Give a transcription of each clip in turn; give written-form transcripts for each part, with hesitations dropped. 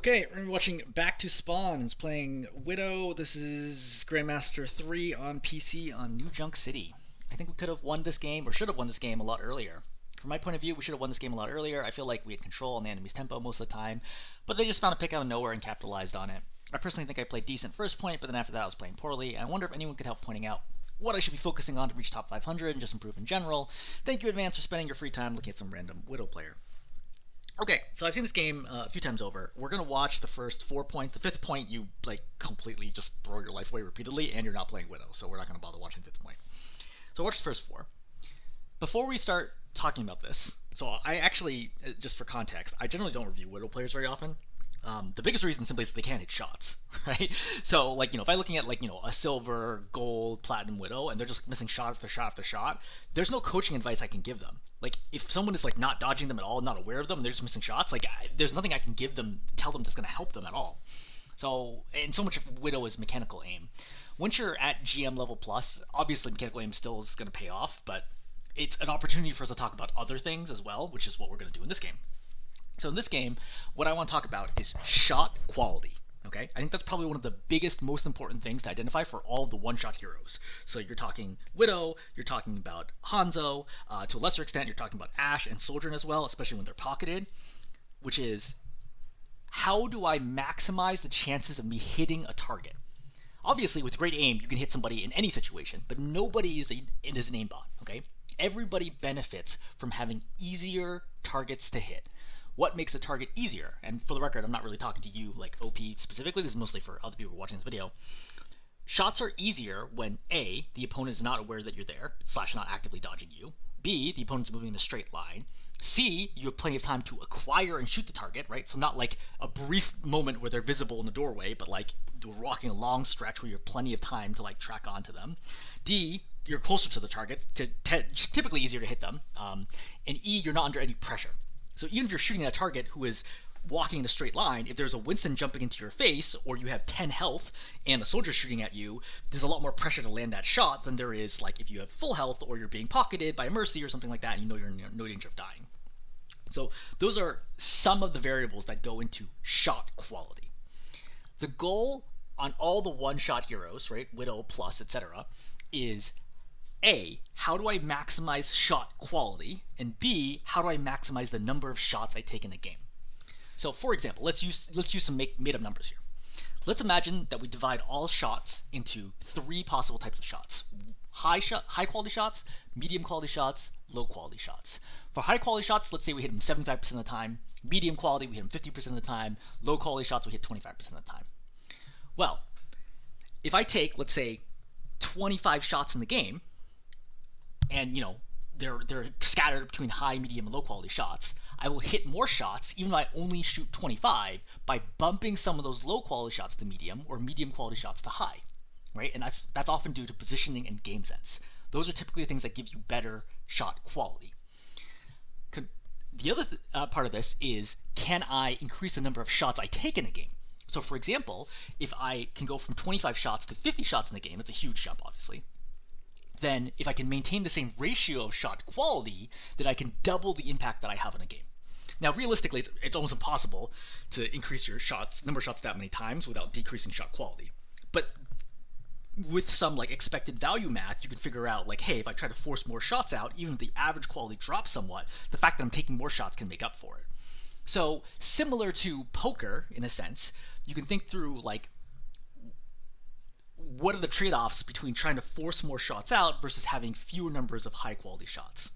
Okay, we're watching Back2Spawn. It's playing Widow. This is Grandmaster 3 on PC on New Junk City. I think we could have won this game, or should have won this game a lot earlier. From my point of view, we should have won this game a lot earlier. I feel like we had control on the enemy's tempo most of the time, but they just found a pick out of nowhere and capitalized on it. I personally think I played decent first point, but then after that I was playing poorly, and I wonder if anyone could help pointing out what I should be focusing on to reach top 500 and just improve in general. Thank you, Advance, for spending your free time looking at some random Widow player. Okay, so I've seen this game a few times over. We're gonna watch the first 4 points. The fifth point, you like completely just throw your life away repeatedly, and you're not playing Widow, so we're not gonna bother watching the fifth point. So watch the first four. Before we start talking about this, so I actually, just for context, I generally don't review Widow players very often. The biggest reason simply is they can't hit shots, right? So, like, if I'm looking at, like, a silver, gold, platinum Widow, and they're just missing shot after shot after shot, there's no coaching advice I can give them. Like, if someone is, like, not dodging them at all, not aware of them, and they're just missing shots, like, there's nothing I can give them, tell them that's going to help them at all. So, and so much of Widow is mechanical aim. Once you're at GM level plus, obviously mechanical aim still is going to pay off, but it's an opportunity for us to talk about other things as well, which is what we're going to do in this game. So in this game, what I want to talk about is shot quality. Okay, I think that's probably one of the biggest, most important things to identify for all of the one-shot heroes. So you're talking Widow, you're talking about Hanzo, to a lesser extent, you're talking about Ashe and Sojourn as well, especially when they're pocketed, which is, how do I maximize the chances of me hitting a target? Obviously, with great aim, you can hit somebody in any situation, but nobody is an aimbot, okay? Everybody benefits from having easier targets to hit. What makes a target easier? And for the record, I'm not really talking to you, like OP specifically. This is mostly for other people watching this video. Shots are easier when A, the opponent is not aware that you're there, / not actively dodging you. B, the opponent's moving in a straight line. C, you have plenty of time to acquire and shoot the target, right? So not like a brief moment where they're visible in the doorway, but like we're walking a long stretch where you have plenty of time to like track onto them. D, you're closer to the target, typically easier to hit them. And E, you're not under any pressure. So even if you're shooting at a target who is walking in a straight line, if there's a Winston jumping into your face, or you have 10 health and a soldier shooting at you, there's a lot more pressure to land that shot than there is like if you have full health or you're being pocketed by a Mercy or something like that and you know you're in no danger of dying. So those are some of the variables that go into shot quality. The goal on all the one-shot heroes, right, Widow plus, etc., is A, how do I maximize shot quality? And B, how do I maximize the number of shots I take in a game? So, for example, let's use some made-up numbers here. Let's imagine that we divide all shots into 3 possible types of shots: high quality shots, medium quality shots, low quality shots. For high quality shots, let's say we hit them 75% of the time. Medium quality, we hit them 50% of the time. Low quality shots, we hit 25% of the time. Well, if I take, let's say, 25 shots in the game, and they're scattered between high, medium, and low quality shots, I will hit more shots even though I only shoot 25 by bumping some of those low quality shots to medium or medium quality shots to high, right? And that's often due to positioning and game sense. Those are typically the things that give you better shot quality. The other part of this is, can I increase the number of shots I take in a game? So for example, if I can go from 25 shots to 50 shots in the game, it's a huge jump obviously, then if I can maintain the same ratio of shot quality, then I can double the impact that I have in a game. Now, realistically, it's almost impossible to increase your number of shots that many times without decreasing shot quality. But with some like expected value math, you can figure out like, hey, if I try to force more shots out, even if the average quality drops somewhat, the fact that I'm taking more shots can make up for it. So similar to poker, in a sense, you can think through like, what are the trade-offs between trying to force more shots out versus having fewer numbers of high-quality shots?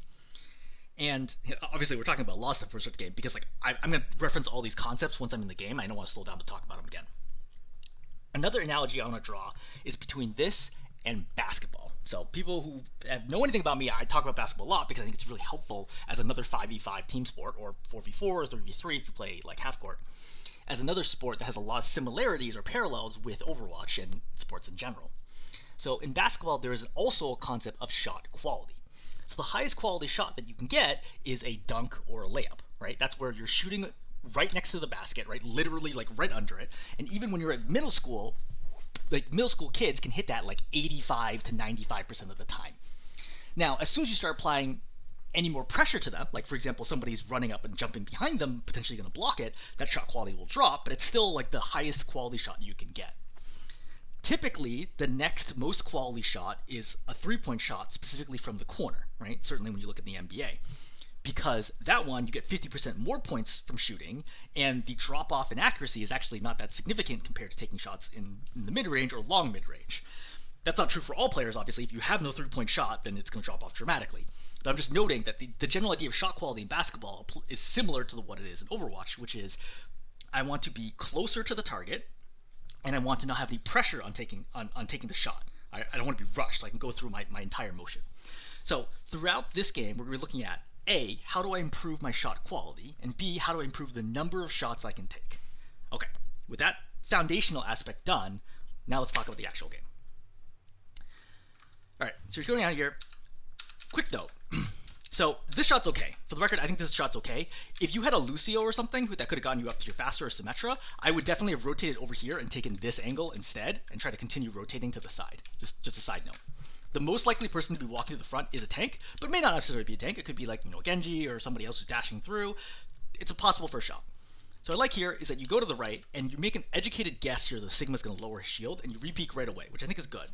And obviously, we're talking about a lot of stuff for the game because like I'm going to reference all these concepts once I'm in the game. I don't want to slow down to talk about them again. Another analogy I want to draw is between this and basketball. So people who know anything about me, I talk about basketball a lot because I think it's really helpful as another 5v5 team sport, or 4v4 or 3v3 if you play like half court, as another sport that has a lot of similarities or parallels with Overwatch and sports in general. So in basketball, there is also a concept of shot quality. So the highest quality shot that you can get is a dunk or a layup, right? That's where you're shooting right next to the basket, right? Literally like right under it. And even when you're at middle school, like middle school kids can hit that like 85 to 95% of the time. Now, as soon as you start applying any more pressure to them, like for example somebody's running up and jumping behind them, potentially going to block it, that shot quality will drop, but it's still like the highest quality shot you can get. Typically, the next most quality shot is a three-point shot, specifically from the corner, right? Certainly when you look at the NBA. Because that one, you get 50% more points from shooting, and the drop-off in accuracy is actually not that significant compared to taking shots in the mid-range or long mid-range. That's not true for all players, obviously. If you have no three-point shot, then it's going to drop off dramatically. But I'm just noting that the general idea of shot quality in basketball is similar to what it is in Overwatch, which is I want to be closer to the target, and I want to not have any pressure on taking the shot. I don't want to be rushed, so I can go through my entire motion. So throughout this game, we're going to be looking at A, how do I improve my shot quality, and B, how do I improve the number of shots I can take. Okay, with that foundational aspect done, now let's talk about the actual game. Alright, so you're going out here. Quick note. So this shot's okay. For the record, I think this shot's okay. If you had a Lucio or something that could have gotten you up here faster, or Symmetra, I would definitely have rotated over here and taken this angle instead and try to continue rotating to the side. Just a side note. The most likely person to be walking to the front is a tank, but it may not necessarily be a tank. It could be like, Genji or somebody else who's dashing through. It's a possible first shot. So what I like here is that you go to the right and you make an educated guess here that the Sigma's going to lower his shield, and you re-peek right away, which I think is good.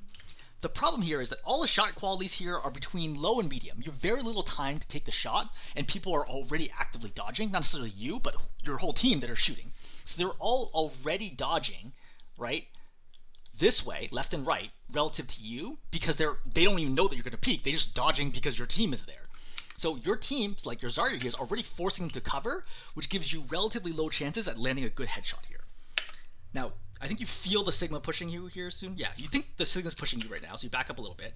The problem here is that all the shot qualities here are between low and medium. You have very little time to take the shot, and people are already actively dodging. Not necessarily you, but your whole team that are shooting. So they're all already dodging, right, this way, left and right, relative to you, because they don't even know that you're going to peek. They're just dodging because your team is there. So your team, like your Zarya here, is already forcing them to cover, which gives you relatively low chances at landing a good headshot here. Now, I think you feel the Sigma pushing you here soon. Yeah, you think the Sigma's pushing you right now, so you back up a little bit.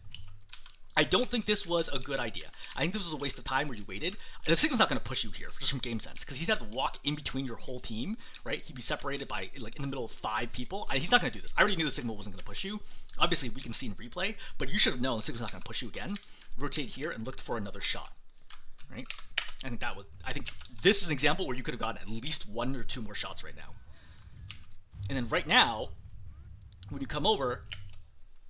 I don't think this was a good idea. I think this was a waste of time where you waited. The Sigma's not going to push you here, just from game sense, because he'd have to walk in between your whole team, right? He'd be separated by, like, in the middle of 5 people. He's not going to do this. I already knew the Sigma wasn't going to push you. Obviously, we can see in replay, but you should have known the Sigma's not going to push you again. Rotate here and looked for another shot, right? I think this is an example where you could have gotten at least 1 or 2 more shots right now. And then right now, when you come over,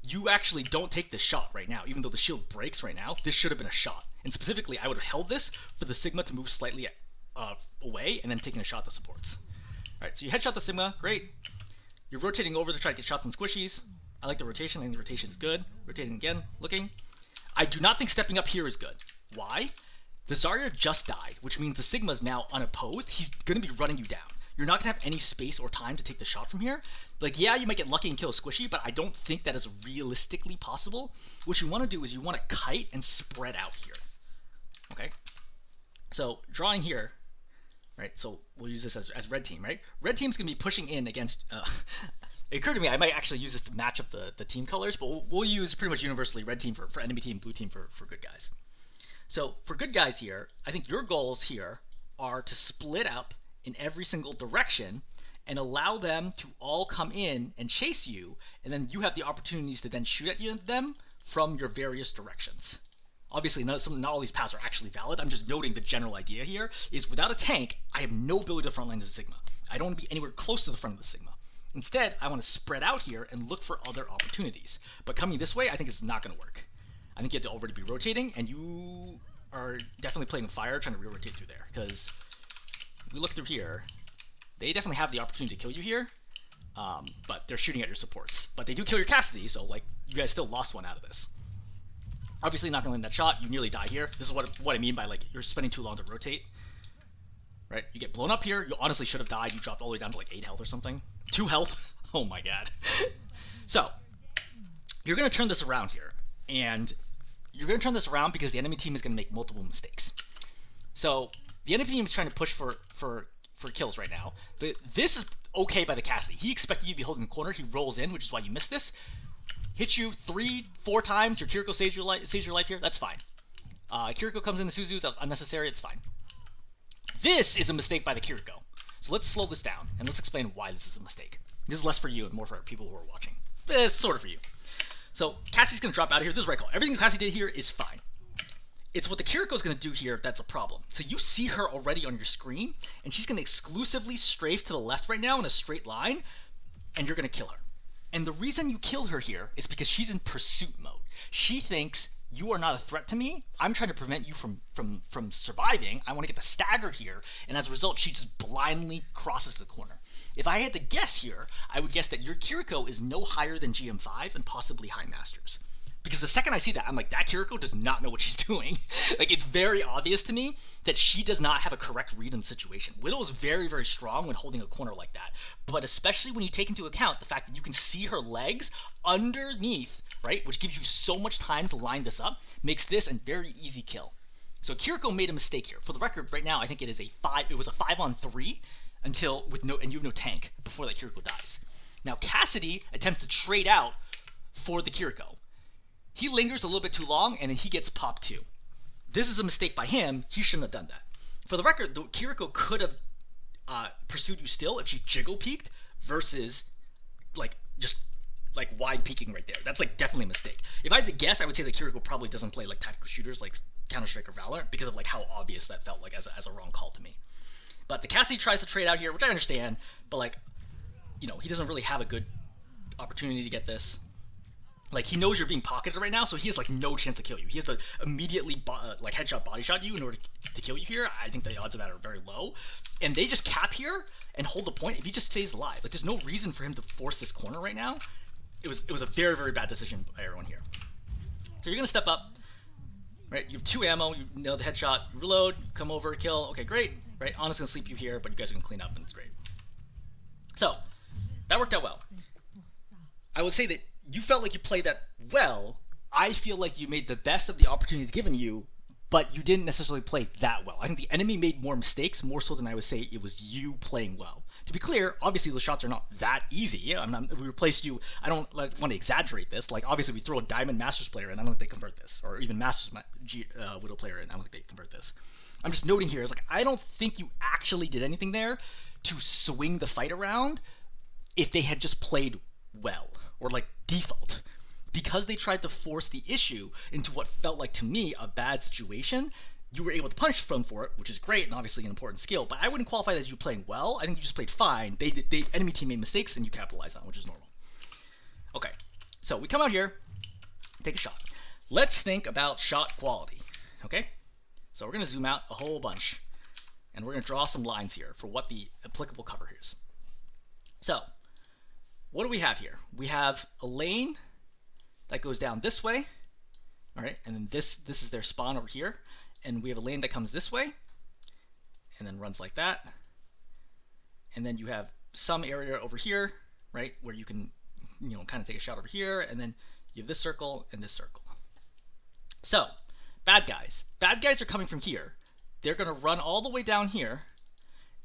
you actually don't take this shot right now. Even though the shield breaks right now, this should have been a shot. And specifically, I would have held this for the Sigma to move slightly away and then taking a shot that supports. Alright, so you headshot the Sigma, great. You're rotating over to try to get shots on squishies. I like the rotation, I think the rotation is good. Rotating again, looking. I do not think stepping up here is good. Why? The Zarya just died, which means the Sigma is now unopposed. He's going to be running you down. You're not going to have any space or time to take the shot from here. Like, yeah, you might get lucky and kill a squishy, but I don't think that is realistically possible. What you want to do is you want to kite and spread out here. Okay? So, drawing here, right? So, we'll use this as red team, right? Red team's going to be pushing in against... it occurred to me I might actually use this to match up the team colors, but we'll use pretty much universally red team for enemy team, blue team for good guys. So, for good guys here, I think your goals here are to split up in every single direction and allow them to all come in and chase you, and then you have the opportunities to then shoot at them from your various directions. Obviously, not all these paths are actually valid. I'm just noting the general idea here is without a tank, I have no ability to frontline the Sigma. I don't want to be anywhere close to the front of the Sigma. Instead, I want to spread out here and look for other opportunities. But coming this way, I think is not going to work. I think you have to already be rotating, and you are definitely playing with fire, trying to re-rotate through there, because we look through here, they definitely have the opportunity to kill you here, but they're shooting at your supports. But they do kill your Cassidy, so like you guys still lost one out of this. Obviously not going to land that shot, you nearly die here. This is what I mean by like you're spending too long to rotate. Right? You get blown up here, you honestly should have died, you dropped all the way down to like 8 health or something. 2 health? Oh my god. So, you're going to turn this around here, and you're going to turn this around because the enemy team is going to make multiple mistakes. So, the enemy team is trying to push for kills right now. This is okay by the Cassidy. He expected you to be holding the corner. He rolls in, which is why you missed this. Hits you 3-4 times. Your Kiriko saves your life here. That's fine. Kiriko comes in the Suzu. That was unnecessary. It's fine. This is a mistake by the Kiriko. So let's slow this down, and let's explain why this is a mistake. This is less for you and more for people who are watching. It's sort of for you. So Cassie's going to drop out of here. This is right call. Everything Cassie did here is fine. It's what the Kiriko's going to do here that's a problem. So you see her already on your screen, and she's going to exclusively strafe to the left right now in a straight line, and you're going to kill her. And the reason you kill her here is because she's in pursuit mode. She thinks you are not a threat to me. I'm trying to prevent you from surviving. I want to get the stagger here, and as a result, she just blindly crosses the corner. If I had to guess here, I would guess that your Kiriko is no higher than GM5 and possibly High Masters. Because the second I see that, I'm like, that Kiriko does not know what she's doing. Like, it's very obvious to me that she does not have a correct read on the situation. Widow is very, very strong when holding a corner like that. But especially when you take into account the fact that you can see her legs underneath, right, which gives you so much time to line this up, makes this a very easy kill. So Kiriko made a mistake here. For the record, right now, I think it was a 5-on-3 until, and you have no tank before that Kiriko dies. Now, Cassidy attempts to trade out for the Kiriko. He lingers a little bit too long, and then he gets popped too. This is a mistake by him. He shouldn't have done that. For the record, the Kiriko could have pursued you still if she jiggle peeked versus just wide peeking right there. That's definitely a mistake. If I had to guess, I would say that Kiriko probably doesn't play tactical shooters like Counter-Strike or Valorant because of how obvious that felt as a wrong call to me. But the Cassidy tries to trade out here, which I understand, but he doesn't really have a good opportunity to get this. He knows you're being pocketed right now, so he has no chance to kill you. He has to immediately headshot, body shot you in order to kill you here. I think the odds of that are very low. And they just cap here and hold the point if he just stays alive. There's no reason for him to force this corner right now. It was a very, very bad decision by everyone here. So you're gonna step up, right? You have 2 ammo, you nail the headshot, you reload, you come over, kill. Okay, great, right? Honest's gonna sleep you here, but you guys are gonna clean up, and it's great. So that worked out well. I would say that you felt like you played that well. I feel like you made the best of the opportunities given you, but you didn't necessarily play that well. I think the enemy made more mistakes, more so than I would say it was you playing well. To be clear, obviously those shots are not that easy. We replaced you. I don't want to exaggerate this. Obviously we throw a Diamond Masters player in, I don't think they convert this. Or even Masters Widow player in, I don't think they convert this. I'm just noting here, I don't think you actually did anything there to swing the fight around if they had just played well, or default. Because they tried to force the issue into what felt like to me a bad situation, you were able to punish them for it, which is great and obviously an important skill, but I wouldn't qualify that as you playing well. I think you just played fine. The enemy team made mistakes and you capitalized on, which is normal. Okay, so we come out here, take a shot. Let's think about shot quality, okay? So we're gonna zoom out a whole bunch and we're gonna draw some lines here for what the applicable cover is. So, what do we have here? We have a lane that goes down this way, all right, and then this is their spawn over here, and we have a lane that comes this way, and then runs like that, and then you have some area over here, right, where you can, kind of take a shot over here, and then you have this circle and this circle. So, bad guys are coming from here. They're gonna run all the way down here,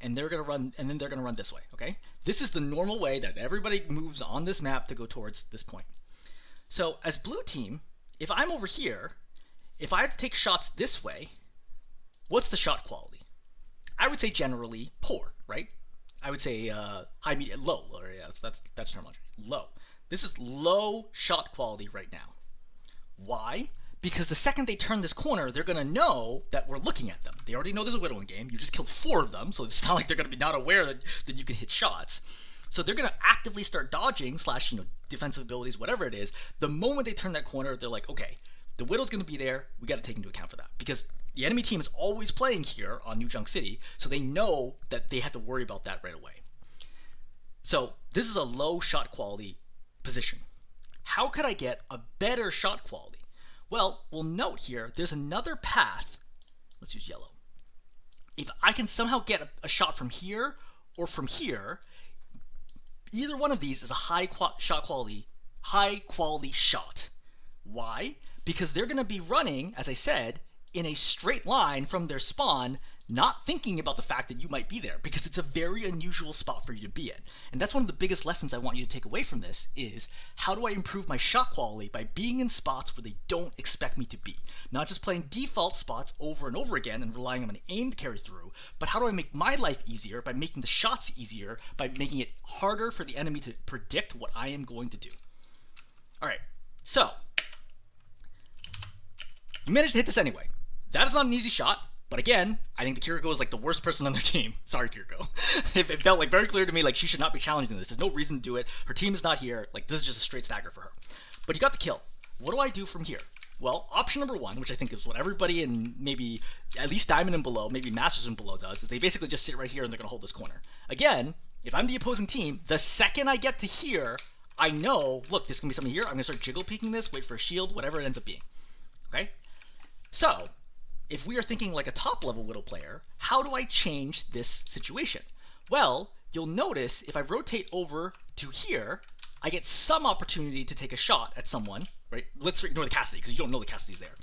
and they're gonna run, and then they're gonna run this way, okay? This is the normal way that everybody moves on this map to go towards this point. So as blue team, if I'm over here, if I have to take shots this way, what's the shot quality? I would say generally poor, right? I would say high, medium, low, or yeah, that's terminology, low. This is low shot quality right now. Why? Because the second they turn this corner, they're going to know that we're looking at them. They already know there's a Widow in game. You just killed 4 of them, so it's not like they're going to be not aware that you can hit shots. So they're going to actively start dodging / defensive abilities, whatever it is. The moment they turn that corner, they're like, okay, the Widow's going to be there. We got to take into account for that. Because the enemy team is always playing here on New Junk City, so they know that they have to worry about that right away. So this is a low shot quality position. How could I get a better shot quality? Well, we'll note here, there's another path. Let's use yellow. If I can somehow get a shot from here or from here, either one of these is a high quality shot. Why? Because they're going to be running, as I said, in a straight line from their spawn, not thinking about the fact that you might be there, because it's a very unusual spot for you to be in. And that's one of the biggest lessons I want you to take away from this is, how do I improve my shot quality by being in spots where they don't expect me to be? Not just playing default spots over and over again and relying on an aim to carry through, but how do I make my life easier by making the shots easier, by making it harder for the enemy to predict what I am going to do. Alright, so, you managed to hit this anyway. That is not an easy shot. But again, I think the Kiriko is the worst person on their team. Sorry, Kiriko. It felt very clear to me she should not be challenging this. There's no reason to do it. Her team is not here. This is just a straight stagger for her. But you got the kill. What do I do from here? Well, option number one, which I think is what everybody in maybe at least Diamond and below, maybe Masters and below does, is they basically just sit right here and they're going to hold this corner. Again, if I'm the opposing team, the second I get to here, I know, look, there's going to be something here. I'm going to start jiggle peeking this, wait for a shield, whatever it ends up being. Okay? So, if we are thinking like a top level Widow player, how do I change this situation? Well, you'll notice if I rotate over to here, I get some opportunity to take a shot at someone, right? Let's ignore the Cassidy, because you don't know the Cassidy's there.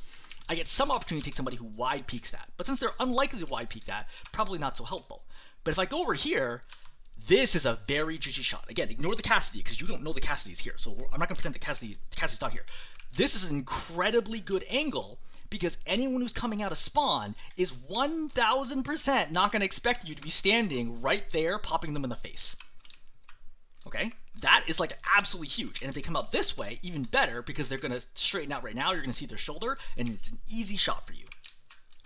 I get some opportunity to take somebody who wide peeks that. But since they're unlikely to wide peek that, probably not so helpful. But if I go over here, this is a very juicy shot. Again, ignore the Cassidy, because you don't know the Cassidy's here. So I'm not going to pretend the Cassidy's not here. This is an incredibly good angle, because anyone who's coming out of spawn is 1,000% not going to expect you to be standing right there popping them in the face. Okay? That is like absolutely huge. And if they come out this way, even better, because they're going to straighten out right now. You're going to see their shoulder, and it's an easy shot for you.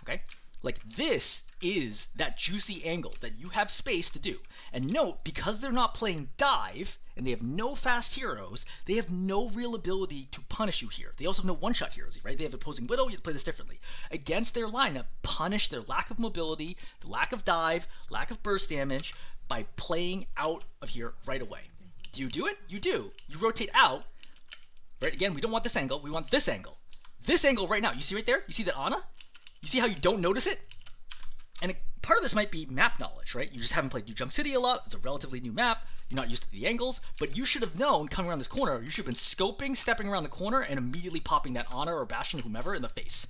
Okay? Like, this is that juicy angle that you have space to do. And note, because they're not playing dive, and they have no fast heroes, they have no real ability to punish you here. They also have no one-shot heroes, right? They have opposing Widow, you have to play this differently. Against their lineup, punish their lack of mobility, the lack of dive, lack of burst damage, by playing out of here right away. Do you do it? You do. You rotate out, right? Again, we don't want this angle, we want this angle. This angle right now, you see right there? You see that Ana? You see how you don't notice it? And part of this might be map knowledge, right? You just haven't played New Junk City a lot. It's a relatively new map. You're not used to the angles, but you should have known coming around this corner, you should have been scoping, stepping around the corner, and immediately popping that Ana or Bastion or whomever in the face.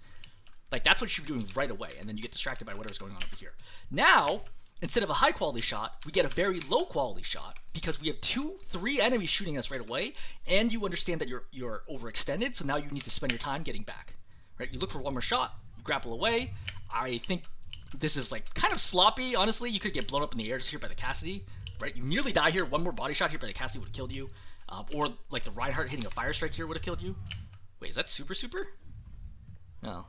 Like, that's what you should be doing right away, and then you get distracted by whatever's going on over here. Now, instead of a high quality shot, we get a very low quality shot because we have 2-3 enemies shooting us right away, and you understand that you're overextended, so now you need to spend your time getting back. Right? You look for one more shot, you grapple away. I think this is like kind of sloppy, honestly. You could get blown up in the air just here by the Cassidy, right? You nearly die here. One more body shot here by the Cassidy would have killed you. Or like the Reinhardt hitting a fire strike here would have killed you. Wait, is that super? No.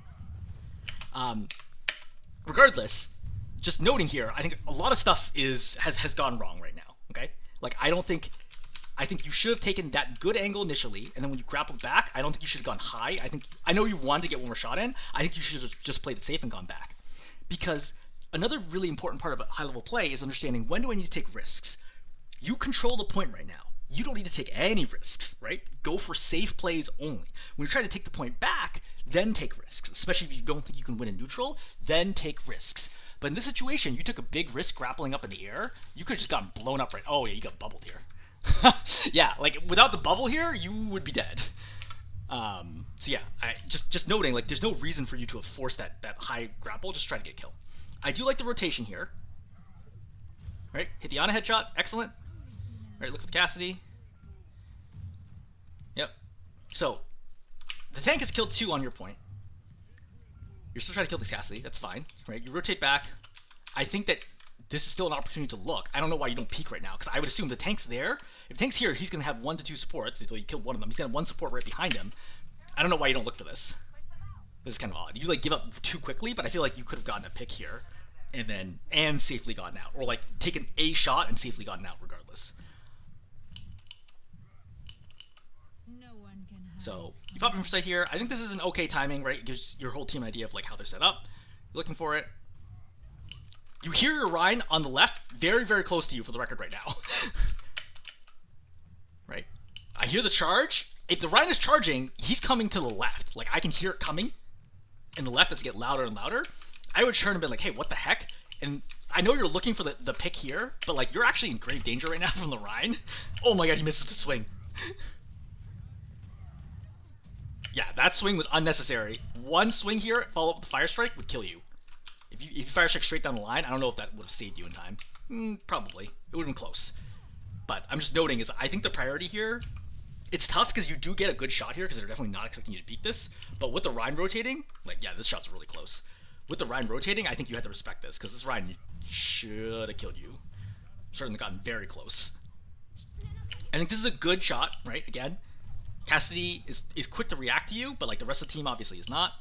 Regardless, just noting here, I think a lot of stuff has gone wrong right now, okay? Like, I think you should have taken that good angle initially, and then when you grappled back, I don't think you should have gone high. I know you wanted to get one more shot in. I think you should have just played it safe and gone back. Because another really important part of high-level play is understanding when do I need to take risks. You control the point right now. You don't need to take any risks, right? Go for safe plays only. When you're trying to take the point back, then take risks. Especially if you don't think you can win in neutral, then take risks. But in this situation, you took a big risk grappling up in the air. You could have just gotten blown up right. Oh yeah, you got bubbled here. Yeah, like without the bubble here, you would be dead. So yeah, just noting, like, there's no reason for you to have forced that high grapple. Just try to get kill. I do like the rotation here. Right, hit the Ana headshot, excellent. Right, look for the Cassidy. Yep. So the tank has killed 2 on your point. You're still trying to kill this Cassidy. That's fine. Right, you rotate back. I think that this is still an opportunity to look. I don't know why you don't peek right now, because I would assume the tank's there. If the tank's here, he's going to have 1 to 2 supports until you kill one of them. He's going to have 1 support right behind him. I don't know why you don't look for this. This is kind of odd. You like give up too quickly, but I feel like you could have gotten a pick here and safely gotten out. Or like taken a shot and safely gotten out regardless. So you pop in for sight here. I think this is an okay timing, right? It gives your whole team an idea of like how they're set up. You're looking for it. You hear your Rein on the left, very, very close to you for the record right now. Right? I hear the charge. If the Rein is charging, he's coming to the left. Like, I can hear it coming in the left as it gets louder and louder. I would turn and be like, hey, what the heck? And I know you're looking for the pick here, but like, you're actually in grave danger right now from the Rein. Oh my god, he misses the swing. Yeah, that swing was unnecessary. One swing here, follow up with the fire strike, would kill you. If you fire strike straight down the line, I don't know if that would have saved you in time. Probably. It would have been close. But I'm just noting is I think the priority here, it's tough because you do get a good shot here because they're definitely not expecting you to beat this. But with the Rein rotating, like, yeah, this shot's really close. With the Rein rotating, I think you have to respect this because this Rein should have killed you. Certainly gotten very close. I think this is a good shot, right? Again, Cassidy is quick to react to you, but like the rest of the team obviously is not.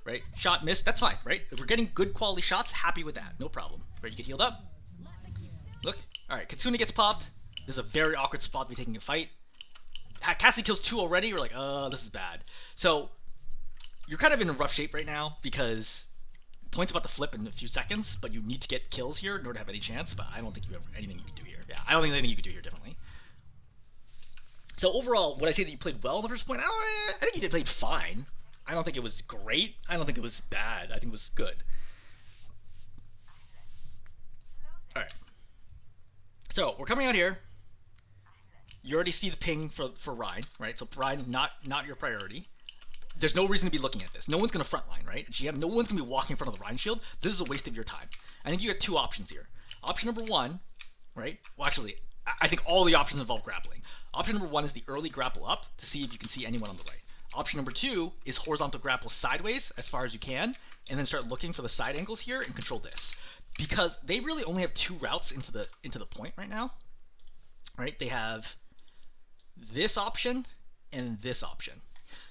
Right? Shot missed, that's fine, right? If we're getting good quality shots, happy with that. No problem. Right, you get healed up. Look. Alright, Katsuna gets popped. This is a very awkward spot to be taking a fight. Cassidy kills 2 already. We're like, this is bad. So, you're kind of in a rough shape right now because points about to flip in a few seconds, but you need to get kills here in order to have any chance. But I don't think you have anything you can do here. Yeah, I don't think there's anything you can do here differently. So overall, would I say that you played well in the first point? I think you did played fine. I don't think it was great. I don't think it was bad. I think it was good. All right. So we're coming out here. You already see the ping for Ryan, right? So Ryan, not your priority. There's no reason to be looking at this. No one's going to frontline, right? GM, no one's going to be walking in front of the Ryan shield. This is a waste of your time. I think you got two options here. Option number one, right? Well, actually, I think all the options involve grappling. Option number one is the early grapple up to see if you can see anyone on the right. Option number two is horizontal grapple sideways as far as you can, and then start looking for the side angles here and control this. Because they really only have two routes into the point right now, right? They have this option and this option.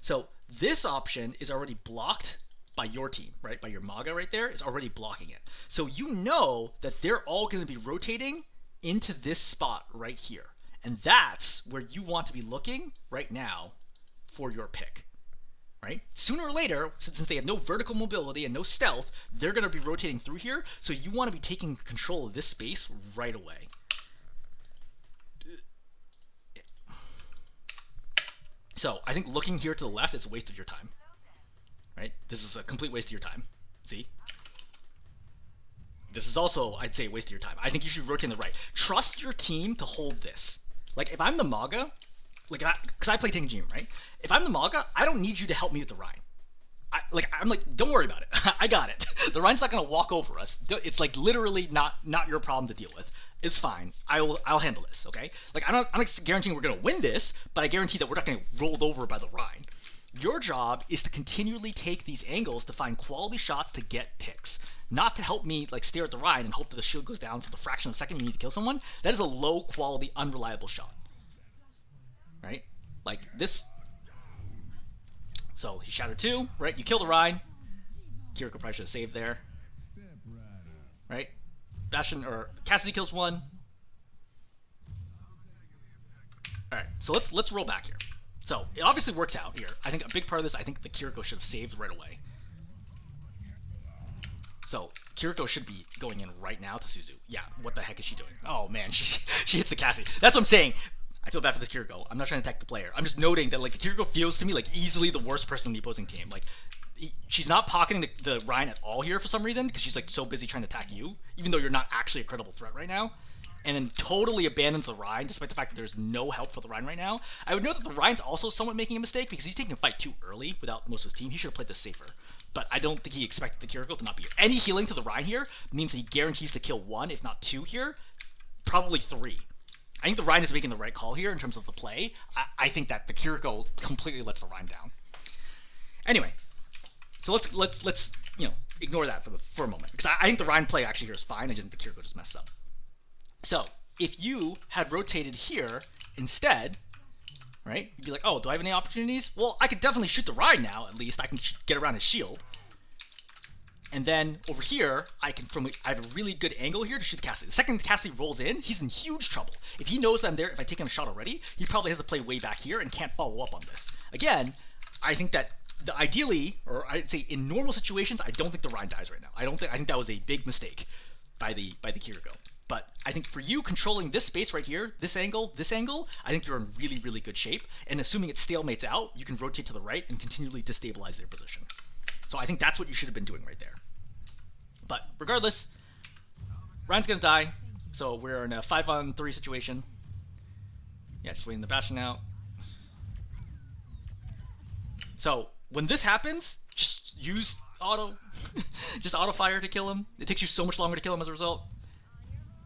So this option is already blocked by your team, right? By your Maga right there is already blocking it. So you know that they're all going to be rotating into this spot right here. And that's where you want to be looking right now for your pick, right? Sooner or later, since they have no vertical mobility and no stealth, they're going to be rotating through here. So you want to be taking control of this space right away. So I think looking here to the left is a waste of your time, right? This is a complete waste of your time. See? This is also, I'd say, a waste of your time. I think you should rotate to the right. Trust your team to hold this. Like, if I'm the Maga, like, because I play Tank GM, right? If I'm the Maga, I don't need you to help me with the Rhine. I'm like, don't worry about it. I got it. The Rhine's not going to walk over us. It's like literally not your problem to deal with. It's fine. I'll handle this, okay? Like, I'm not guaranteeing we're going to win this, but I guarantee that we're not going to get rolled over by the Rhine. Your job is to continually take these angles to find quality shots to get picks. Not to help me like stare at the Rhine and hope that the shield goes down for the fraction of a second you need to kill someone. That is a low quality, unreliable shot. Right? Like this. So he shattered 2, right? You kill the Rhine. Kiriko probably should have saved there. Right? Bastion or Cassidy kills 1. Alright, so let's roll back here. So it obviously works out here. I think a big part of this, I think the Kiriko should have saved right away. So Kiriko should be going in right now to Suzu. Yeah, what the heck is she doing? Oh man, she hits the Cassidy. That's what I'm saying. I feel bad for this Kiriko. I'm not trying to attack the player. I'm just noting that like the Kiriko feels to me like easily the worst person on the opposing team. Like she's not pocketing the Rhine at all here for some reason because she's like so busy trying to attack you, even though you're not actually a credible threat right now. And then totally abandons the Rhine despite the fact that there's no help for the Rhine right now. I would note that the Rhine's also somewhat making a mistake because he's taking a fight too early without most of his team. He should have played this safer. But I don't think he expected the Kiriko to not be here. Any healing to the Rhine here means that he guarantees to kill 1, if not 2 here. Probably 3. I think the Rhine is making the right call here in terms of the play. I think that the Kiriko completely lets the Rhine down. Anyway, so let's ignore that for a moment because I think the Rhine play actually here is fine. I just think the Kiriko just messed up. So if you had rotated here instead, right? You'd be like, oh, do I have any opportunities? Well, I could definitely shoot the Rhine now. At least I can get around his shield. And then over here, I have a really good angle here to shoot the Cassidy. The second Cassidy rolls in, he's in huge trouble. If he knows that I'm there, if I take him a shot already, he probably has to play way back here and can't follow up on this. Again, I think that ideally, or I'd say in normal situations, I don't think the Rhine dies right now. I think that was a big mistake by the Kiriko. But I think for you controlling this space right here, this angle, I think you're in really, really good shape. And assuming it stalemates out, you can rotate to the right and continually destabilize their position. So I think that's what you should have been doing right there. But regardless, Ryan's going to die. So we're in a 5-on-3 situation. Yeah, just waiting the Bastion out. So when this happens, just use auto. Just auto fire to kill him. It takes you so much longer to kill him as a result.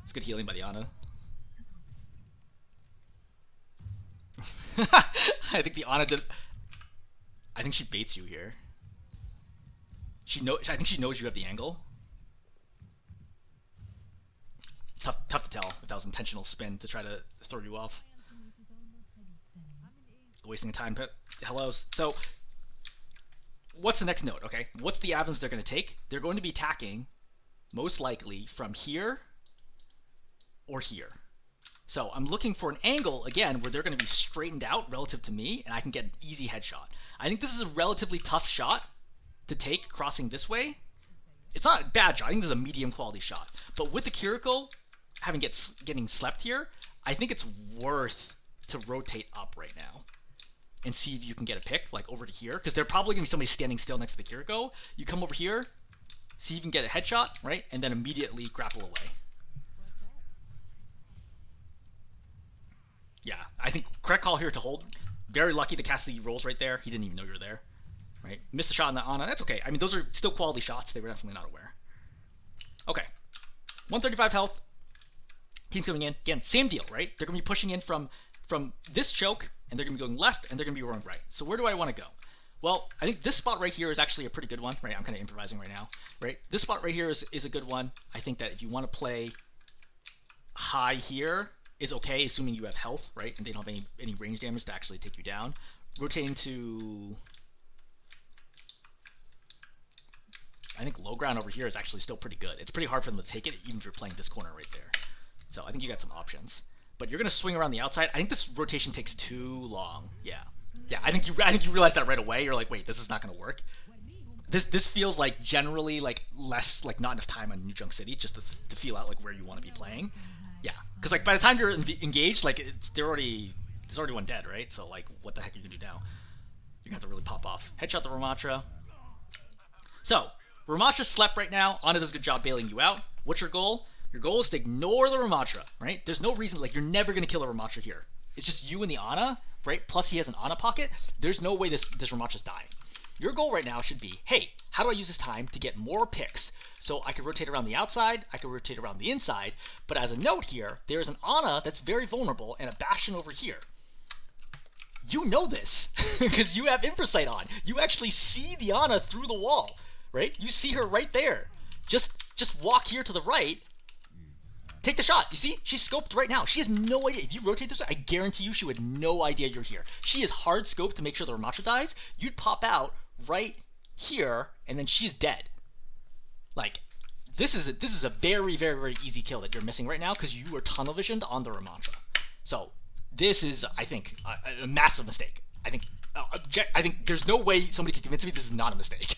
It's good healing by the Ana. I think the Ana did. I think she baits you here. I think she knows you have the angle. It's tough to tell if that was intentional spin to try to throw you off. Wasting time. Hello. So, what's the next note? Okay, what's the avenues they're going to take? They're going to be attacking, most likely from here or here. So I'm looking for an angle, again, where they're going to be straightened out relative to me, and I can get an easy headshot. I think this is a relatively tough shot to take crossing this way, it's not a bad shot. I think this is a medium quality shot. But with the Kiriko getting slept here, I think it's worth to rotate up right now and see if you can get a pick, like over to here, because they're probably going to be somebody standing still next to the Kiriko. You come over here, see if you can get a headshot, right? And then immediately grapple away. Yeah, I think correct call here to hold. Very lucky the Cassidy rolls right there. He didn't even know you were there. Right? Missed a shot on the Ana. That's okay. I mean, those are still quality shots. They were definitely not aware. Okay. 135 health. Team's coming in. Again, same deal, right? They're going to be pushing in from this choke, and they're going to be going left, and they're going to be going right. So where do I want to go? Well, I think this spot right here is actually a pretty good one, right? I'm kind of improvising right now, right? This spot right here is a good one. I think that if you want to play high here is okay, assuming you have health, right? And they don't have any range damage to actually take you down. Rotating to... I think low ground over here is actually still pretty good. It's pretty hard for them to take it, even if you're playing this corner right there. So I think you got some options. But you're going to swing around the outside. I think this rotation takes too long. Yeah. Yeah, I think you realize that right away. You're like, wait, this is not going to work. This feels like generally like less, like not enough time on New Junk City just to feel out like where you want to be playing. Yeah, because like by the time you're engaged, like there's already one dead, right? So like, what the heck are you going to do now? You're going to have to really pop off. Headshot the Ramatra. So... Ramatra slept right now. Ana does a good job bailing you out. What's your goal? Your goal is to ignore the Ramatra, right? There's no reason, like, you're never going to kill a Ramatra here. It's just you and the Ana, right? Plus he has an Ana pocket. There's no way this Ramatra's dying. Your goal right now should be, hey, how do I use this time to get more picks? So I can rotate around the outside, I can rotate around the inside, but as a note here, there's an Ana that's very vulnerable and a Bastion over here. You know this, because you have Infrasight on. You actually see the Ana through the wall. Right? You see her right there. Just walk here to the right. Take the shot. You see? She's scoped right now. She has no idea. If you rotate this way, I guarantee you she would have no idea you're here. She is hard scoped to make sure the Ramatra dies. You'd pop out right here, and then she's dead. Like, this is a very, very, very easy kill that you're missing right now because you were tunnel visioned on the Ramatra. So this is, I think, a massive mistake. I think there's no way somebody can convince me this is not a mistake.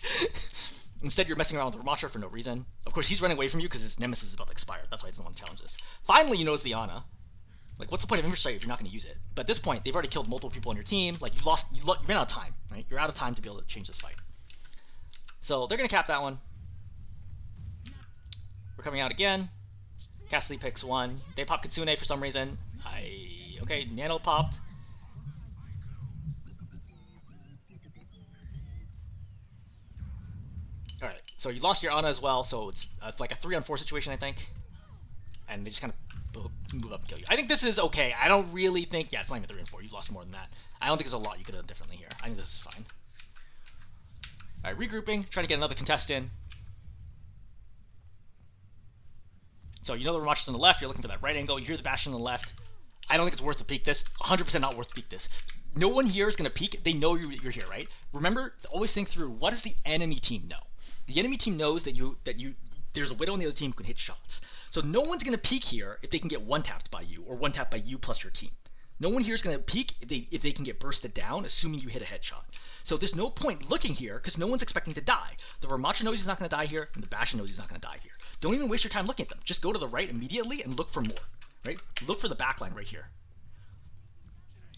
Instead, you're messing around with the Ramatra for no reason. Of course, he's running away from you because his Nemesis is about to expire. That's why he doesn't want to challenge this. Finally, you notice the Ana. Like, what's the point of Infrasight if you're not going to use it? But at this point, they've already killed multiple people on your team. Like, you ran out of time, right? You're out of time to be able to change this fight. So they're going to cap that one. We're coming out again. Cassidy picks one. They pop Kitsune for some reason. Okay, Nano popped. Alright, so you lost your Ana as well, so it's like a 3-on-4 situation, I think. And they just kind of move up and kill you. I think this is okay. I don't really think... Yeah, it's not even 3-on-4. You've lost more than that. I don't think there's a lot you could have done differently here. I think this is fine. Alright, regrouping. Trying to get another contest in. So you know the Ramatra's on the left. You're looking for that right angle. You hear the Bastion on the left. I don't think it's worth to peek this. 100% not worth to peek this. No one here is going to peek. They know you're here, right? Remember, always think through, what does the enemy team know? The enemy team knows that there's a Widow on the other team who can hit shots. So no one's going to peek here if they can get one-tapped by you, or one-tapped by you plus your team. No one here is going to peek if they can get bursted down, assuming you hit a headshot. So there's no point looking here, because no one's expecting to die. The Ramatra knows he's not going to die here, and the Bastion knows he's not going to die here. Don't even waste your time looking at them. Just go to the right immediately and look for more. Right? Look for the backline right here.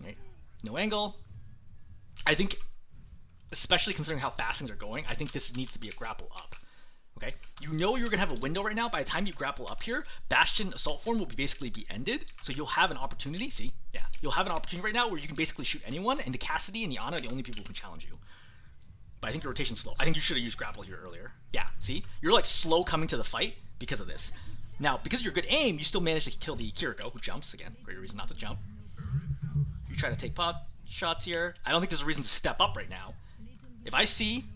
Right? No angle. I think, especially considering how fast things are going, I think this needs to be a grapple up. Okay? You know you're going to have a window right now. By the time you grapple up here, Bastion Assault Form will basically be ended. So you'll have an opportunity. See? Yeah. You'll have an opportunity right now where you can basically shoot anyone, and the Cassidy and the Ana are the only people who can challenge you. But I think your rotation's slow. I think you should have used grapple here earlier. Yeah, see? You're like slow coming to the fight because of this. Now, because of your good aim, you still manage to kill the Kiriko, who jumps. Again, great reason not to jump. You try to take pot shots here. I don't think there's a reason to step up right now. If I see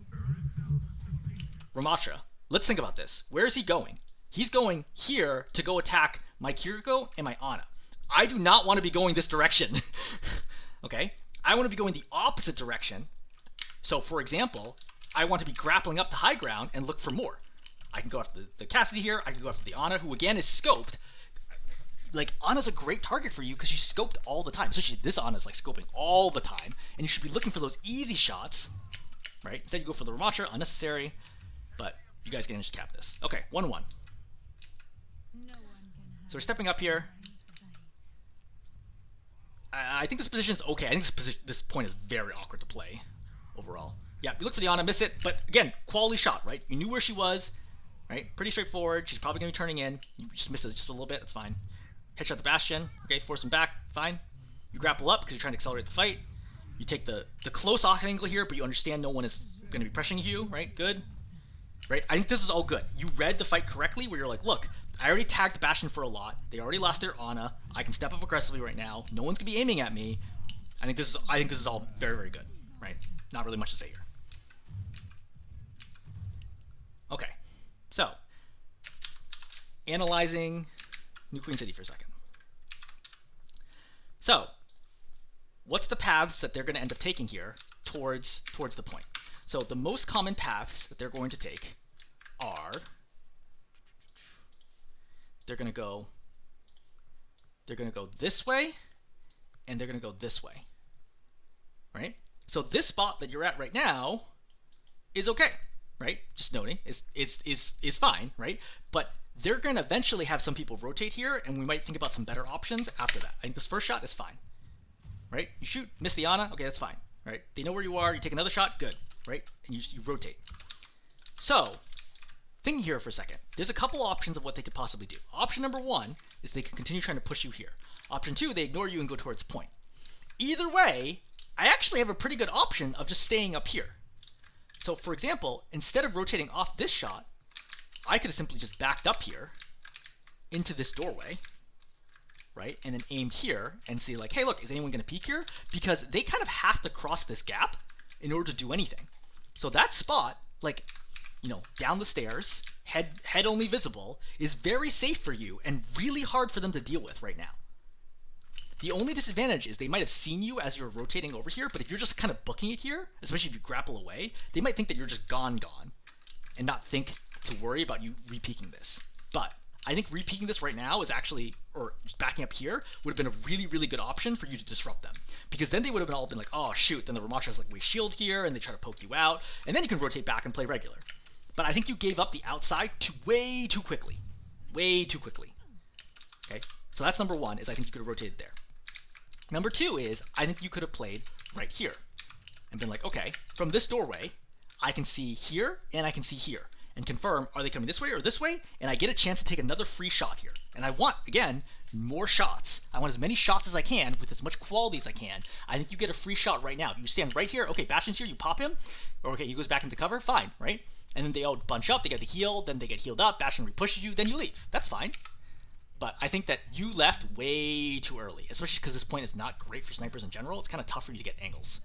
Ramatra, let's think about this. Where is he going? He's going here to go attack my Kiriko and my Ana. I do not want to be going this direction. Okay? I want to be going the opposite direction. So, for example, I want to be grappling up the high ground and look for more. I can go after the Cassidy here. I can go after the Ana, who again is scoped. Like, Ana's a great target for you because she's scoped all the time. Especially this Ana's like scoping all the time. And you should be looking for those easy shots right? Instead you go for the Ramattra, unnecessary, but you guys can just cap this. Okay, 1-1. So we're stepping up here. I think this position is okay. I think this point is very awkward to play overall. Yeah, you look for the Ana, miss it, but again, quality shot, right? You knew where she was, right? Pretty straightforward. She's probably going to be turning in. You just missed it just a little bit. That's fine. Headshot the Bastion. Okay, force him back. Fine. You grapple up because you're trying to accelerate the fight. You take the close off angle here, but you understand no one is going to be pressuring you, right? Good. Right? I think this is all good. You read the fight correctly where you're like, look, I already tagged the Bastion for a lot. They already lost their Ana. I can step up aggressively right now. No one's going to be aiming at me. I think this is all very, very good, right? Not really much to say here. Okay, so analyzing New Queen City for a second. So, what's the paths that they're going to end up taking here towards the point? So the most common paths that they're going to take are they're going to go this way, and they're going to go this way, right? So this spot that you're at right now is okay, right? Just noting is fine, right? But they're going to eventually have some people rotate here, and we might think about some better options after that. I think this first shot is fine, right? You shoot, miss the Ana, okay, that's fine, right? They know where you are. You take another shot, good, right? And you rotate. So, thinking here for a second, there's a couple options of what they could possibly do. Option number one is they can continue trying to push you here. Option two, they ignore you and go towards point. Either way, I actually have a pretty good option of just staying up here. So, for example, instead of rotating off this shot, I could have simply just backed up here into this doorway, right? And then aimed here and see like, hey, look, is anyone going to peek here? Because they kind of have to cross this gap in order to do anything. So that spot, like, you know, down the stairs, head only visible, is very safe for you and really hard for them to deal with right now. The only disadvantage is they might have seen you as you're rotating over here, but if you're just kind of booking it here, especially if you grapple away, they might think that you're just gone, and not think to worry about you re-peeking this. But I think re-peeking this right now is actually, or just backing up here, would have been a really, really good option for you to disrupt them. Because then they would have all been like, oh shoot, then the Ramatra's like, we shield here, and they try to poke you out, and then you can rotate back and play regular. But I think you gave up the outside way too quickly. Way too quickly. Okay, so that's number one, is I think you could have rotated there. Number two is, I think you could have played right here and been like, okay, from this doorway, I can see here and I can see here and confirm, are they coming this way or this way? And I get a chance to take another free shot here. And I want, again, more shots. I want as many shots as I can with as much quality as I can. I think you get a free shot right now. You stand right here, okay, Bastion's here, you pop him, or okay, he goes back into cover, fine, right? And then they all bunch up, they get the heal, then they get healed up, Bastion repushes you, then you leave. That's fine. But I think that you left way too early, especially because this point is not great for snipers in general. It's kind of tough for you to get angles.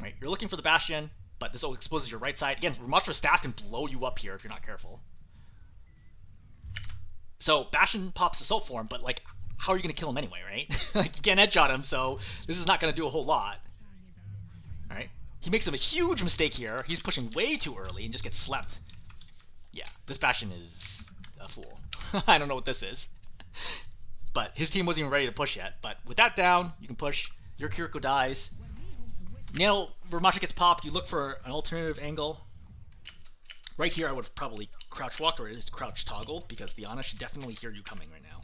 Right? You're looking for the Bastion, but this exposes your right side. Again, Ramatra's staff can blow you up here if you're not careful. So Bastion pops Assault Form, but like, how are you going to kill him anyway, right? Like, you can't headshot him, so this is not going to do a whole lot. All right? He makes a huge mistake here. He's pushing way too early and just gets slept. Yeah, this Bastion is a fool. I don't know what this is. But his team wasn't even ready to push yet. But with that down, you can push. Your Kiriko dies. Now, Ramatra gets popped. You look for an alternative angle. Right here, I would have probably crouch walked, or it is crouch toggle, because the Ana should definitely hear you coming right now.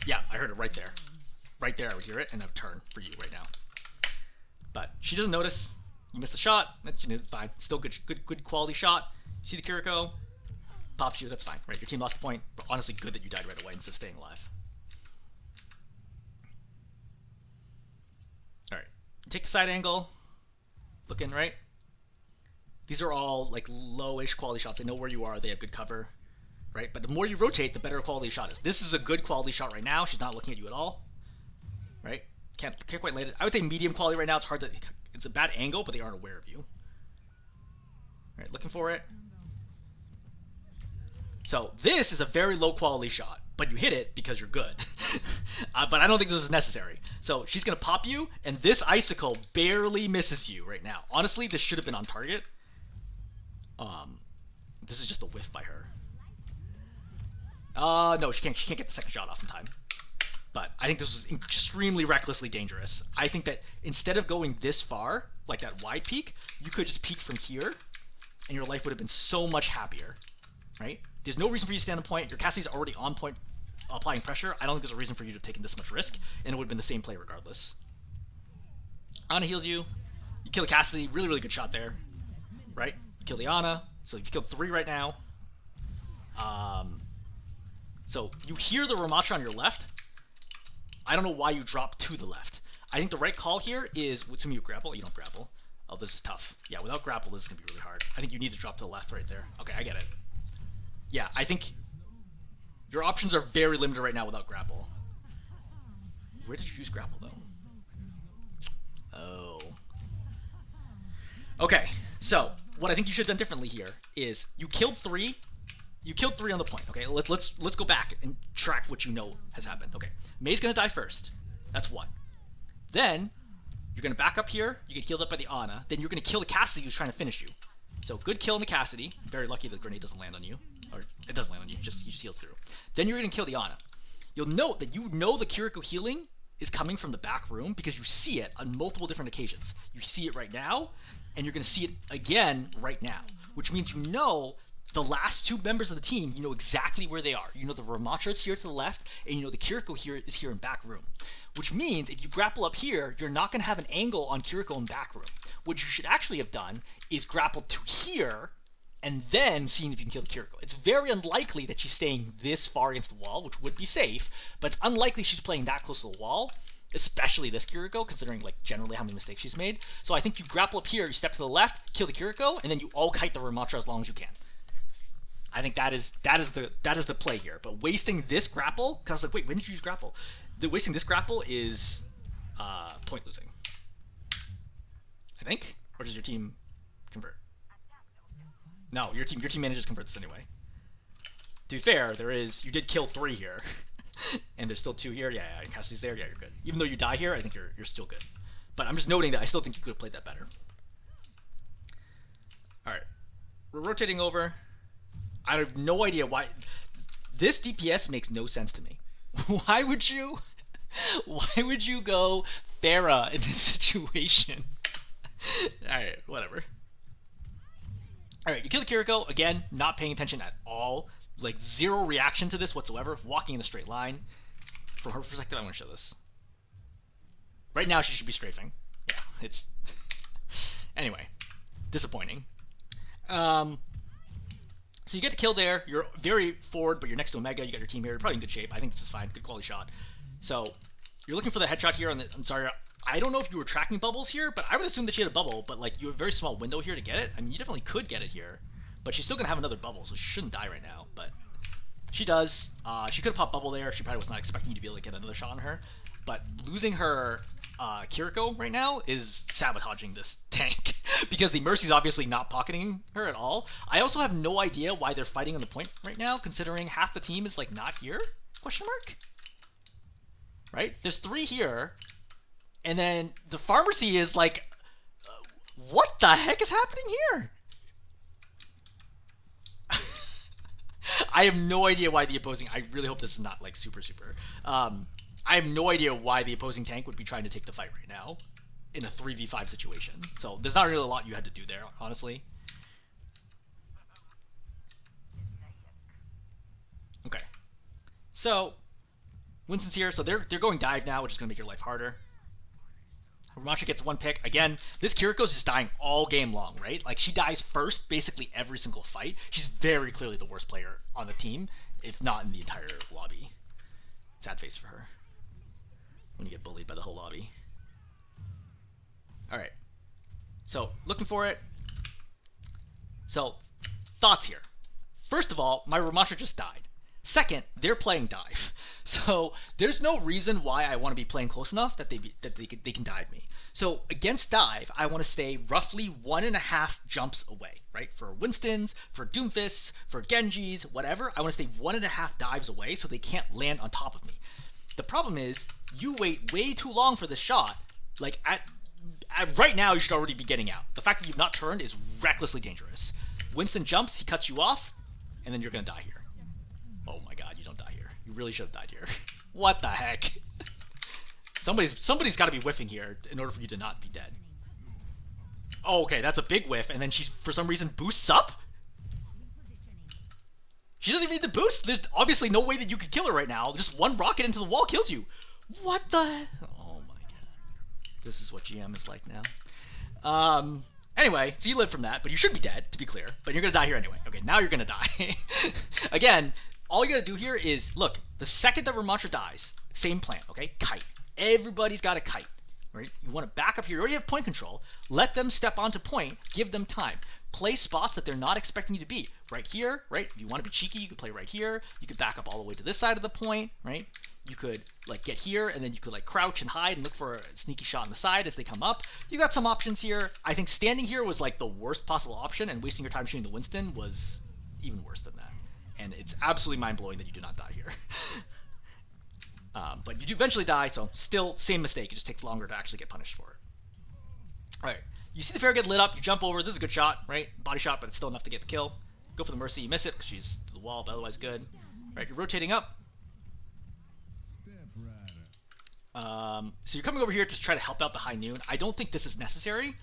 Yeah, I heard it right there. Right there, I would hear it, and I would turn for you right now. But she doesn't notice. You missed the shot. That's fine. Still good quality shot. You see the Kiriko, pops you. That's fine, right? Your team lost the point, but honestly, good that you died right away instead of staying alive. All right, take the side angle. Look in, right? These are all like low-ish quality shots. They know where you are. They have good cover, right? But the more you rotate, the better quality shot is. This is a good quality shot right now. She's not looking at you at all, right? Can't quite lay it. I would say medium quality right now. It's hard to. It's a bad angle, but they aren't aware of you. All right, looking for it. So this is a very low quality shot, but you hit it because you're good. But I don't think this is necessary. So she's gonna pop you, and this icicle barely misses you right now. Honestly, this should have been on target. This is just a whiff by her. No, she can't get the second shot off in time. But I think this was extremely recklessly dangerous. I think that instead of going this far, like that wide peak, you could just peek from here, and your life would have been so much happier, right? There's no reason for you to stand on point. Your Cassidy's already on point applying pressure. I don't think there's a reason for you to have taken this much risk, and it would have been the same play regardless. Ana heals you. You kill the Cassidy. Really, really good shot there, right? You kill the Ana. So you've killed 3 right now. So you hear the Ramattra on your left. I don't know why you drop to the left. I think the right call here is, assuming you grapple. You don't grapple. Oh, this is tough. Yeah, without grapple, this is going to be really hard. I think you need to drop to the left right there. Okay, I get it. Yeah, I think your options are very limited right now without grapple. Where did you use grapple, though? Oh. Okay, so what I think you should have done differently here is you killed 3. You killed 3 on the point. Okay, let's go back and track what you know has happened. Okay, May's gonna die first. That's 1. Then you're gonna back up here. You get healed up by the Ana. Then you're gonna kill the Cassidy who's trying to finish you. So good kill on the Cassidy. Very lucky the grenade doesn't land on you, or it does land on you. He just heals through. Then you're gonna kill the Ana. You'll note that you know the Kiriko healing is coming from the back room because you see it on multiple different occasions. You see it right now, and you're gonna see it again right now, which means you know the last 2 members of the team, you know exactly where they are. You know the Ramattra is here to the left, and you know the Kiriko here is here in back room. Which means if you grapple up here, you're not going to have an angle on Kiriko in back room. What you should actually have done is grapple to here, and then seeing if you can kill the Kiriko. It's very unlikely that she's staying this far against the wall, which would be safe, but it's unlikely she's playing that close to the wall, especially this Kiriko, considering like generally how many mistakes she's made. So I think you grapple up here, you step to the left, kill the Kiriko, and then you all kite the Ramattra as long as you can. I think that is the play here. But wasting this grapple, because I was like, wait, when did you use grapple? Wasting this grapple is point losing. I think? Or does your team convert? No, your team manages to convert this anyway. To be fair, you did kill 3 here. And there's still 2 here. Yeah, Cassidy's there. Yeah, you're good. Even though you die here, I think you're still good. But I'm just noting that I still think you could have played that better. Alright. We're rotating over. I have no idea why. This DPS makes no sense to me. Why would you go Pharah in this situation? Alright, whatever. Alright, you kill the Kiriko. Again, not paying attention at all. Like, 0 reaction to this whatsoever. Walking in a straight line. From her perspective, I want to show this. Right now, she should be strafing. Yeah, it's... Anyway. Disappointing. So you get the kill there. You're very forward, but you're next to Omega. You got your team here. You're probably in good shape. I think this is fine. Good quality shot. So you're looking for the headshot here. I'm sorry. I don't know if you were tracking bubbles here, but I would assume that she had a bubble. But like you have a very small window here to get it. I mean, you definitely could get it here, but she's still gonna have another bubble, so she shouldn't die right now. But she does. She could have popped bubble there. She probably was not expecting you to be able to get another shot on her. But losing her Kiriko right now is sabotaging this tank because the Mercy's obviously not pocketing her at all. I also have no idea why they're fighting on the point right now, considering half the team is like not here? Question mark? Right? There's 3 here, and then the pharmacy is like, what the heck is happening here? I have no idea why the opposing. I really hope this is not like super. I have no idea why the opposing tank would be trying to take the fight right now in a 3v5 situation. So there's not really a lot you had to do there, honestly. Okay. So Winston's here. So they're going dive now, which is going to make your life harder. Ramattra gets 1 pick. Again, this Kiriko's just dying all game long, right? Like, she dies first basically every single fight. She's very clearly the worst player on the team, if not in the entire lobby. Sad face for her when you get bullied by the whole lobby. Alright. So, looking for it. So, thoughts here. First of all, my Ramattra just died. Second, they're playing dive. So, there's no reason why I want to be playing close enough that they can dive me. So, against dive, I want to stay roughly 1.5 jumps away, right? For Winstons, for Doomfists, for Genjis, whatever, I want to stay 1.5 dives away so they can't land on top of me. The problem is, you wait way too long for this shot. Like, right now, you should already be getting out. The fact that you've not turned is recklessly dangerous. Winston jumps, he cuts you off, and then you're going to die here. Oh my god, you don't die here. You really should have died here. What the heck? Somebody's got to be whiffing here in order for you to not be dead. Oh, okay, that's a big whiff, and then she, for some reason, boosts up? She doesn't even need the boost. There's obviously no way that you could kill her right now. Just one rocket into the wall kills you. What the? Oh my god. This is what GM is like now. Anyway, so you live from that, but you should be dead, to be clear. But you're gonna die here anyway. Okay, now you're gonna die. Again, all you gotta do here is, look, the second that Ramantra dies, same plan, okay? Kite. Everybody's got a kite. Right? You want to back up here. You already have point control. Let them step onto point. Give them time. Play spots that they're not expecting you to be. Right here, right? If you want to be cheeky, you could play right here. You could back up all the way to this side of the point, right? You could like get here, and then you could like crouch and hide and look for a sneaky shot on the side as they come up. You got some options here. I think standing here was like the worst possible option, and wasting your time shooting the Winston was even worse than that. And it's absolutely mind-blowing that you do not die here. But you do eventually die, so still same mistake. It just takes longer to actually get punished for it. All right, you see the Fair get lit up. You jump over. This is a good shot, right? Body shot, but it's still enough to get the kill. Go for the Mercy. You miss it because she's to the wall, but otherwise good. Right, you're rotating up. So you're coming over here to try to help out the High Noon. I don't think this is necessary.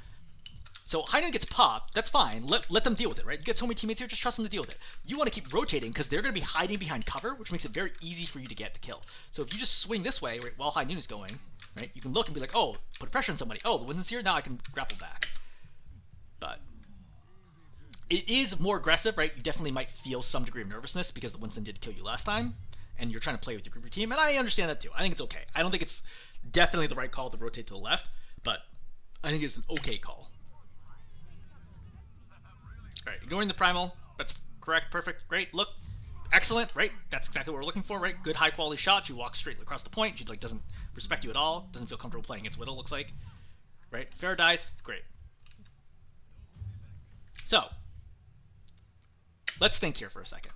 So High Noon gets popped, that's fine. Let them deal with it, right? You get so many teammates here, just trust them to deal with it. You want to keep rotating because they're going to be hiding behind cover, which makes it very easy for you to get the kill. So if you just swing this way, right, while High Noon is going, right, you can look and be like, oh, put pressure on somebody. Oh, the Winston's here, now I can grapple back. But it is more aggressive, right? You definitely might feel some degree of nervousness because the Winston did kill you last time, and you're trying to play with your team, and I understand that too. I think it's okay. I don't think it's definitely the right call to rotate to the left, but I think it's an okay call. Alright, ignoring the primal. That's correct, perfect, great, look, excellent, right? That's exactly what we're looking for, right? Good high quality shot. She walks straight across the point. She like doesn't respect you at all. Doesn't feel comfortable playing against Widow, looks like. Right? Fair dies, great. So, let's think here for a second.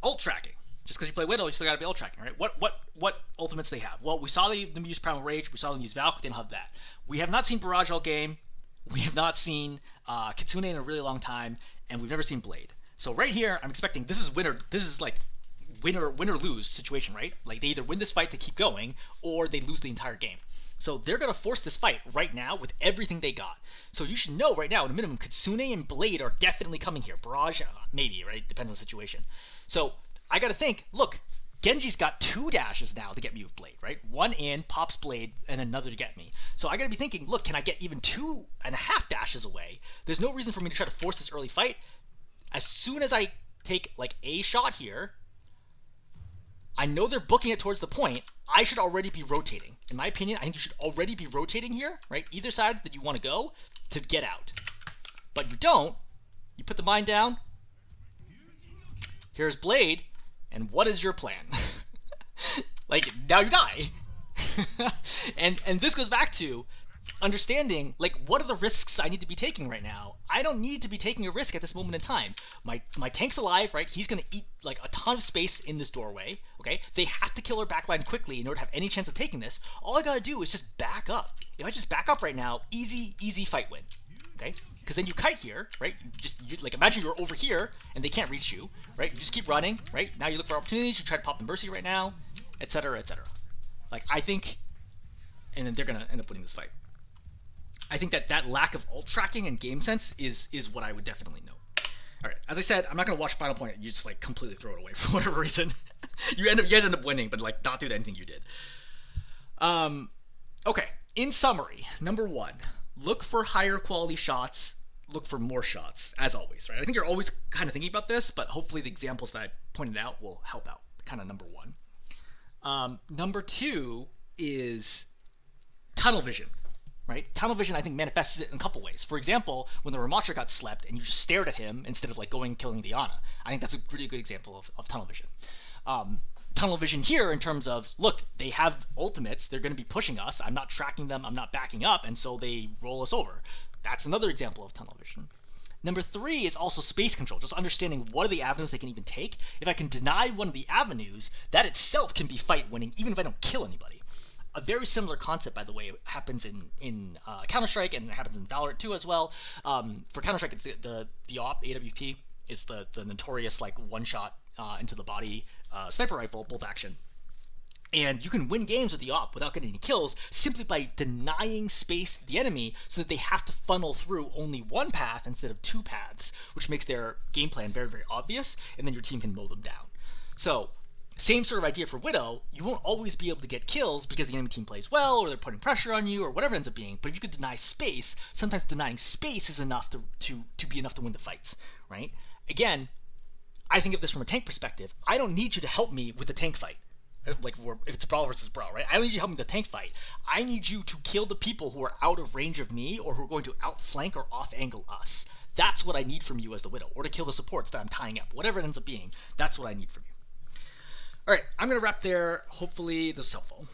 Ult tracking. Just because you play Widow, you still gotta be ult tracking, right? What ultimates they have? Well, we saw them use Primal Rage, we saw them use Valk, they didn't have that. We have not seen Barrage all game. We have not seen Kitsune in a really long time, and we've never seen Blade. So right here, I'm expecting this is like win or lose situation, right? Like they either win this fight to keep going, or they lose the entire game. So they're gonna force this fight right now with everything they got. So you should know right now, at a minimum, Kitsune and Blade are definitely coming here. Barrage, maybe, right? Depends on the situation. So I gotta think, look, Genji's got 2 dashes now to get me with Blade, right? One in, pops Blade, and another to get me. So I gotta be thinking, look, can I get even 2.5 dashes away? There's no reason for me to try to force this early fight. As soon as I take, like, a shot here, I know they're booking it towards the point. I should already be rotating. In my opinion, I think you should already be rotating here, right? Either side that you want to go to get out. But you don't. You put the mine down. Here's Blade. And what is your plan? Like, now you die. and this goes back to understanding, like, what are the risks I need to be taking right now? I don't need to be taking a risk at this moment in time. My tank's alive, right? He's going to eat, like, a ton of space in this doorway, okay? They have to kill her backline quickly in order to have any chance of taking this. All I got to do is just back up. If I just back up right now, easy fight win, okay? Because then you kite here, right? You like, imagine you're over here and they can't reach you, right? You just keep running, right? Now you look for opportunities. You try to pop the Mercy right now, etc., etc. Like, I think, and then they're gonna end up winning this fight. I think that lack of ult tracking and game sense is what I would definitely know. All right, as I said, I'm not gonna watch Final Point. You just like completely throw it away for whatever reason. You guys end up winning, but like not do anything you did. Okay. In summary, number 1, look for higher quality shots. Look for more shots, as always, right? I think you're always kind of thinking about this, but hopefully the examples that I pointed out will help out, kind of number 1. Number 2 is tunnel vision, right? Tunnel vision, I think, manifests it in a couple ways. For example, when the Ramattra got slept and you just stared at him instead of like going and killing the Ana. I think that's a really good example of tunnel vision. Tunnel vision here in terms of, look, they have ultimates, they're going to be pushing us, I'm not tracking them, I'm not backing up, and so they roll us over. That's another example of tunnel vision. Number 3 is also space control, just understanding what are the avenues they can even take. If I can deny one of the avenues, that itself can be fight winning, even if I don't kill anybody. A very similar concept, by the way, happens in Counter-Strike, and it happens in Valorant too as well. For Counter-Strike, it's the AWP, AWP is the notorious like one-shot into the body sniper rifle, bolt action. And you can win games with the op without getting any kills simply by denying space to the enemy so that they have to funnel through only one path instead of two paths, which makes their game plan very, very obvious, and then your team can mow them down. So, same sort of idea for Widow. You won't always be able to get kills because the enemy team plays well, or they're putting pressure on you, or whatever it ends up being. But if you could deny space, sometimes denying space is enough to be enough to win the fights, right? Again, I think of this from a tank perspective. I don't need you to help me with the tank fight. Like if it's brawl versus brawl, right? I don't need you to help me with the tank fight. I need you to kill the people who are out of range of me or who are going to outflank or off-angle us. That's what I need from you as the Widow, or to kill the supports that I'm tying up. Whatever it ends up being, that's what I need from you. All right, I'm going to wrap there. Hopefully this is helpful.